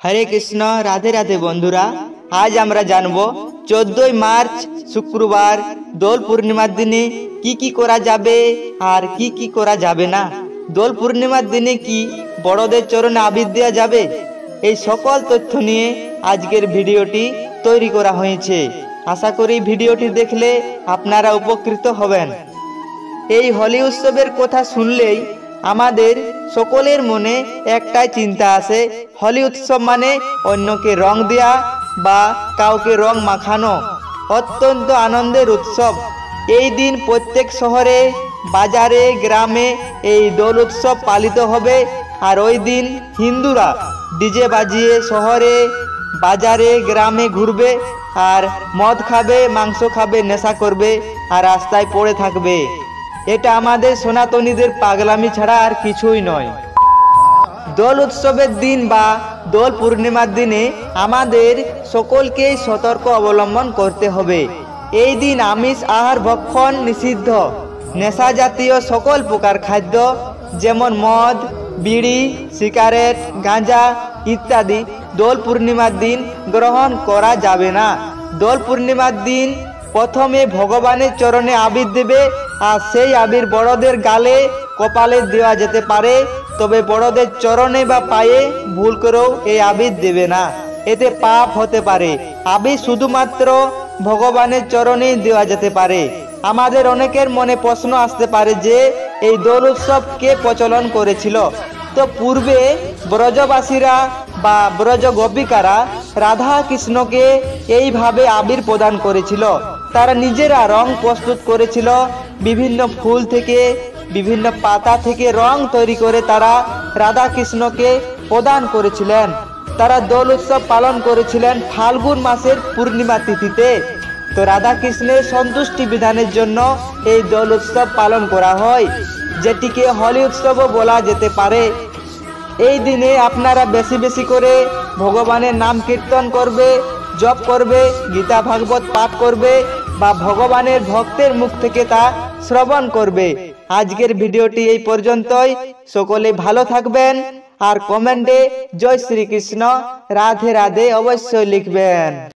हरे कृष्ण राधे राधे बंधुरा आज आमरा जानबो 14 मार्च शुक्रवार दोल पूर्णिमार दिने की करा जाबे और की करा जाबे ना। दोल पूर्णिमार दिने की बड़ोदेर चरणे आबिर देया जाबे এই সকল তথ্য নিয়ে আজকের ভিডিওটি তৈরি করা হয়েছে। আশা করি ভিডিওটি দেখলে আপনারা উপকৃত হবেন। এই হোলি উৎসবের কথা শুনলেই আমাদের সকলের মনে একটাই চিন্তা আসে, হোলি উৎসব মানে অন্যকে রং দেয়া বা কাউকে রং মাখানো। অত্যন্ত আনন্দের উৎসব। এই দিন প্রত্যেক শহরে বাজারে গ্রামে এই দোল উৎসব পালিত হবে। আর ওই দিন হিন্দুরা ডিজে বাজিয়ে শহরে বাজারে গ্রামে ঘুরবে আর মদ খাবে, মাংস খাবে, নেশা করবে আর রাস্তায় পড়ে থাকবে। এটা আমাদের সনাতনীদের পাগলামি ছাড়া আর কিছুই নয়। দোল উৎসবের দিন বা দোল পূর্ণিমার দিনে আমাদের সকলকেই সতর্ক অবলম্বন করতে হবে। এই দিন আমিষ আহার ভক্ষণ নিষিদ্ধ। নেশা জাতীয় সকল প্রকার খাদ্য যেমন মদ, বিড়ি, সিগারেট, গাঁজা ইত্যাদি দোল পূর্ণিমার দিন গ্রহণ করা যাবে না। দোল পূর্ণিমার দিন প্রথমে ভগবানের চরণে আবির দেবে আর সেই আবির বড়দের গালে কপালে দেওয়া যেতে পারে, তবে বড়দের চরণে বা পায়ে ভুল করেও এই আবির দেবে না, এতে পাপ হতে পারে। আবির শুধুমাত্র ভগবানের চরণেই দেওয়া যেতে পারে। আমাদের অনেকের মনে প্রশ্ন আসতে পারে যে এই দোল উৎসব কে প্রচলন করেছিল। তো পূর্বে ব্রজবাসীরা বা ব্রজ গোপিকারা রাধা কৃষ্ণকে এইভাবে আবির প্রদান করেছিল। তারা নিজেরা রং প্রস্তুত করেছিল, বিভিন্ন ফুল থেকে বিভিন্ন পাতা থেকে রং তৈরি করে তারা রাধা কৃষ্ণকে প্রদান করেছিলেন। তারা দোল উৎসব পালন করেছিলেন ফাল্গুন মাসের পূর্ণিমা তিথিতে। তো রাধা কৃষ্ণের সন্তুষ্টি বিধানের জন্য এই দোল উৎসব পালন করা হয়, যেটিকে হোলি উৎসবও বলা যেতে পারে। এই দিনে আপনারা বেশি বেশি করে ভগবানের নাম কীর্তন করবে, জপ করবে, গীতা ভাগবত পাঠ করবে বা ভগবানের ভক্তের মুখ থেকে তা শ্রবণ করবে। আজকের ভিডিওটি এই পর্যন্তই। সকলে ভালো থাকবেন আর কমেন্টে জয় শ্রীকৃষ্ণ রাধে রাধে অবশ্যই লিখবেন।